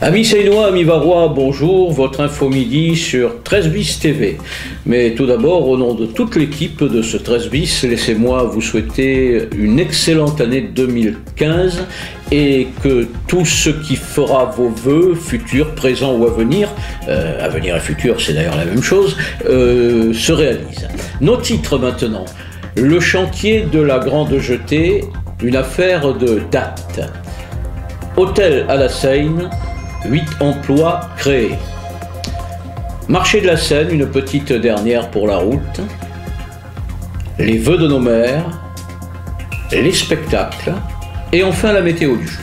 Amis Seinois, amis Varois, bonjour, votre info midi sur 13 bis TV. Mais tout d'abord, au nom de toute l'équipe de ce 13 bis, laissez-moi vous souhaiter une excellente année 2015 et que tout ce qui fera vos vœux, futurs, présents ou à venir et futur c'est d'ailleurs la même chose, se réalise. Nos titres maintenant. Le chantier de la Grande Jetée, une affaire de date. Hôtel à la Seine, 8 emplois créés. Marché de la Seine, une petite dernière pour la route. Les vœux de nos mères. Les spectacles. Et enfin la météo du jour.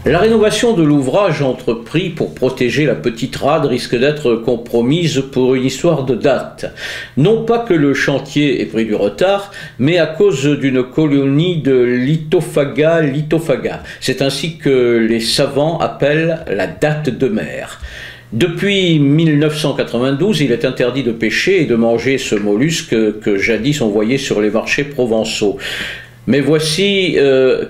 La rénovation de l'ouvrage entrepris pour protéger la petite rade risque d'être compromise pour une histoire de date. Non pas que le chantier ait pris du retard, mais à cause d'une colonie de Lithophaga. C'est ainsi que les savants appellent la date de mer. Depuis 1992, il est interdit de pêcher et de manger ce mollusque que jadis on voyait sur les marchés provençaux. Mais voici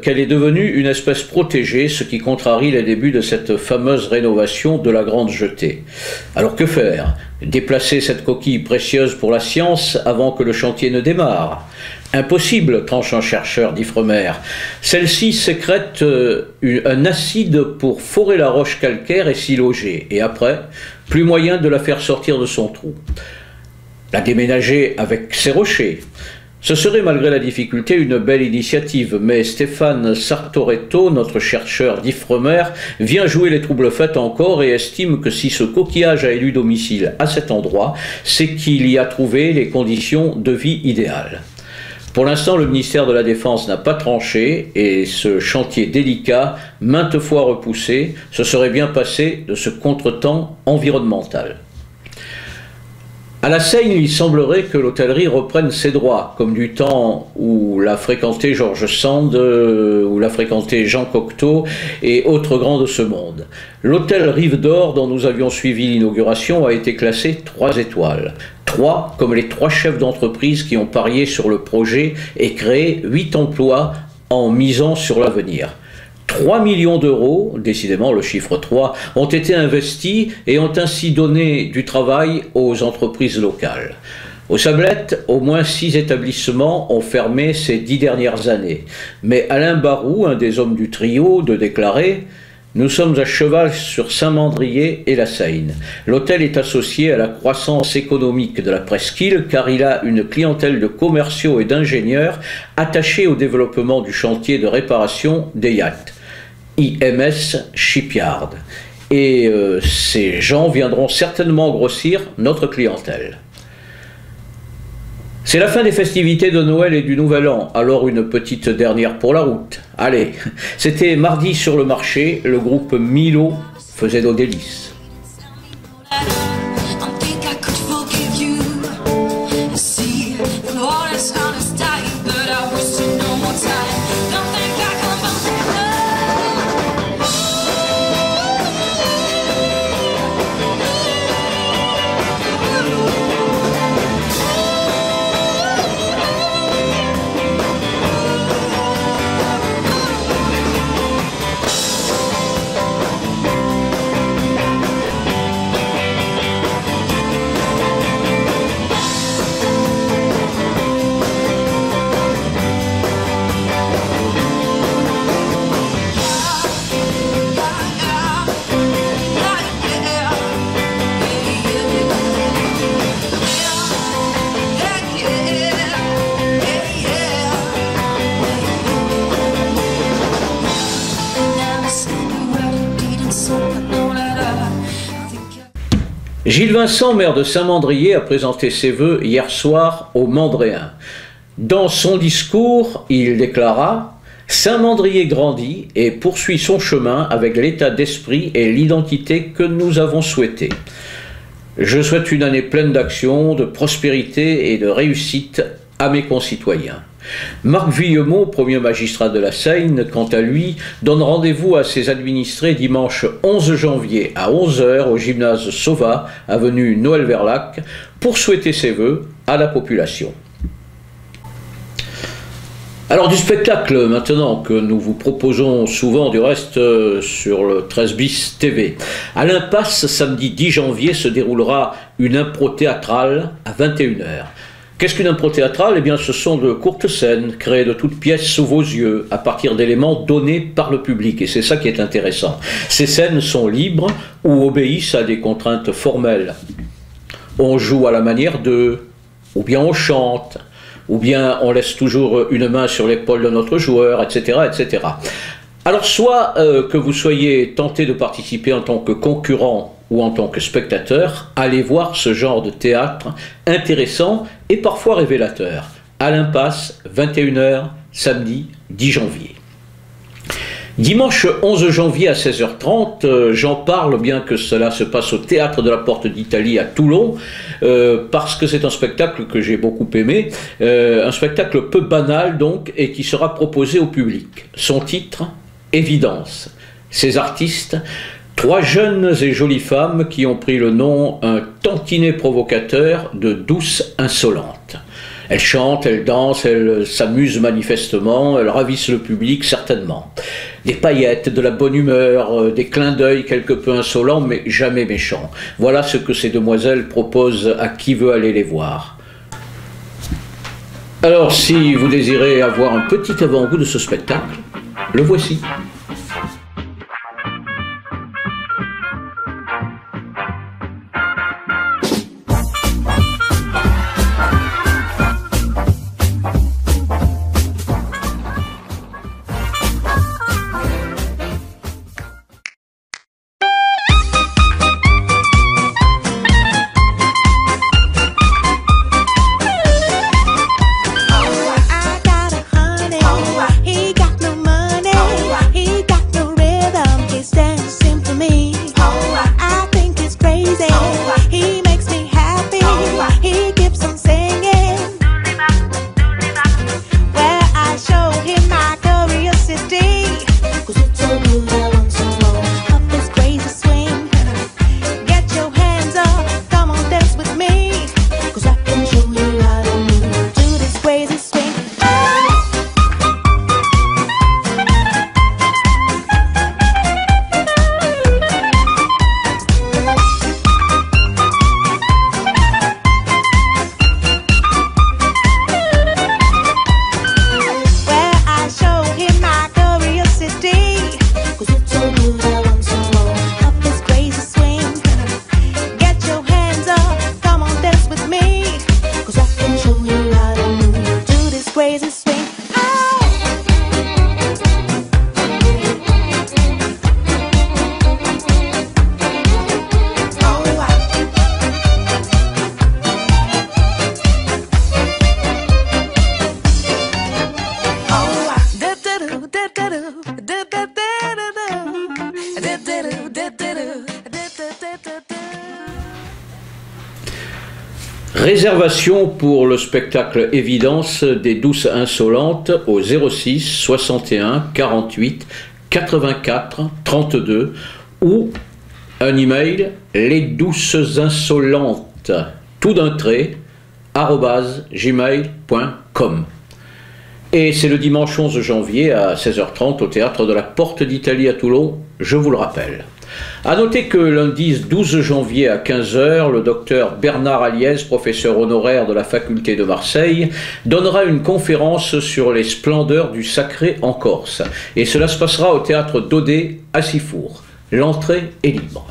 qu'elle est devenue une espèce protégée, ce qui contrarie les débuts de cette fameuse rénovation de la Grande Jetée. Alors que faire? Déplacer cette coquille précieuse pour la science avant que le chantier ne démarre? Impossible, tranche un chercheur d'Ifremer. Celle-ci sécrète un acide pour forer la roche calcaire et s'y loger. Et après, plus moyen de la faire sortir de son trou. La déménager avec ses rochers. Ce serait malgré la difficulté une belle initiative, mais Stéphane Sartoretto, notre chercheur d'Ifremer, vient jouer les troubles faits encore et estime que si ce coquillage a élu domicile à cet endroit, c'est qu'il y a trouvé les conditions de vie idéales. Pour l'instant, le ministère de la Défense n'a pas tranché et ce chantier délicat, maintes fois repoussé, se serait bien passé de ce contretemps environnemental. À la Seine, il semblerait que l'hôtellerie reprenne ses droits, comme du temps où l'a fréquenté George Sand, où l'a fréquenté Jean Cocteau et autres grands de ce monde. L'hôtel Rive d'Or, dont nous avions suivi l'inauguration, a été classé 3 étoiles. 3 comme les 3 chefs d'entreprise qui ont parié sur le projet et créé 8 emplois en misant sur l'avenir. 3 millions d'euros, décidément le chiffre 3, ont été investis et ont ainsi donné du travail aux entreprises locales. Aux Sablettes, au moins 6 établissements ont fermé ces 10 dernières années. Mais Alain Barou, un des hommes du trio, de déclarer « Nous sommes à cheval sur Saint-Mandrier et la Seine. L'hôtel est associé à la croissance économique de la presqu'île car il a une clientèle de commerciaux et d'ingénieurs attachés au développement du chantier de réparation des yachts. IMS Shipyard. Et ces gens viendront certainement grossir notre clientèle. C'est la fin des festivités de Noël et du Nouvel An, alors une petite dernière pour la route. Allez, c'était mardi sur le marché, le groupe Milo faisait nos délices. Gilles Vincent, maire de Saint-Mandrier, a présenté ses vœux hier soir aux Mandréens. Dans son discours, il déclara « Saint-Mandrier grandit et poursuit son chemin avec l'état d'esprit et l'identité que nous avons souhaité. Je souhaite une année pleine d'action, de prospérité et de réussite à mes concitoyens. » Marc Villemot, premier magistrat de la Seine, quant à lui, donne rendez-vous à ses administrés dimanche 11 janvier à 11 h au gymnase Sauva, avenue Noël-Verlac, pour souhaiter ses vœux à la population. Alors du spectacle maintenant que nous vous proposons souvent du reste sur le 13 bis TV. À l'Impasse, samedi 10 janvier, se déroulera une impro théâtrale à 21h. Qu'est-ce qu'une impro théâtrale? Eh bien ce sont de courtes scènes créées de toutes pièces sous vos yeux à partir d'éléments donnés par le public et c'est ça qui est intéressant. Ces scènes sont libres ou obéissent à des contraintes formelles. On joue à la manière d'eux, ou bien on chante, ou bien on laisse toujours une main sur l'épaule de notre joueur, etc. etc. Alors soit que vous soyez tenté de participer en tant que concurrent ou en tant que spectateur, allez voir ce genre de théâtre intéressant et parfois révélateur. À l'Impasse, 21h, samedi 10 janvier. Dimanche 11 janvier à 16h30, j'en parle bien que cela se passe au Théâtre de la Porte d'Italie à Toulon, parce que c'est un spectacle que j'ai beaucoup aimé, un spectacle peu banal donc, et qui sera proposé au public. Son titre, Évidence. Ces artistes, trois jeunes et jolies femmes qui ont pris le nom un tantinet provocateur de douce insolente. Elles chantent, elles dansent, elles s'amusent manifestement, elles ravissent le public certainement. Des paillettes, de la bonne humeur, des clins d'œil quelque peu insolents mais jamais méchants. Voilà ce que ces demoiselles proposent à qui veut aller les voir. Alors si vous désirez avoir un petit avant-goût de ce spectacle, le voici. Réservation pour le spectacle Évidence des douces insolentes au 06 61 48 84 32 ou un email lesdoucesinsolentes tout d'un trait @gmail.com. Et c'est le dimanche 11 janvier à 16h30 au Théâtre de la Porte d'Italie à Toulon, je vous le rappelle. A noter que lundi 12 janvier à 15h, le docteur Bernard Aliès, professeur honoraire de la faculté de Marseille, donnera une conférence sur les splendeurs du sacré en Corse. Et cela se passera au théâtre d'Odé à Sifour. L'entrée est libre.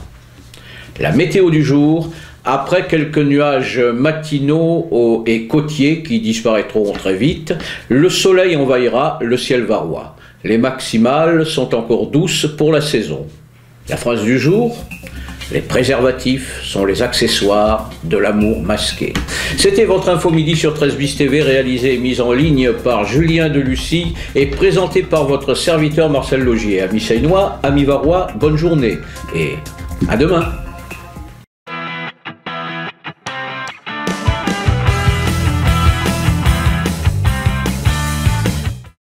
La météo du jour, après quelques nuages matinaux et côtiers qui disparaîtront très vite, le soleil envahira le ciel varois. Les maximales sont encore douces pour la saison. La phrase du jour, les préservatifs sont les accessoires de l'amour masqué. C'était votre Info Midi sur 13 bis TV, réalisée et mise en ligne par Julien Delucy et présentée par votre serviteur Marcel Logier. Amis seinois, amis varois, bonne journée et à demain.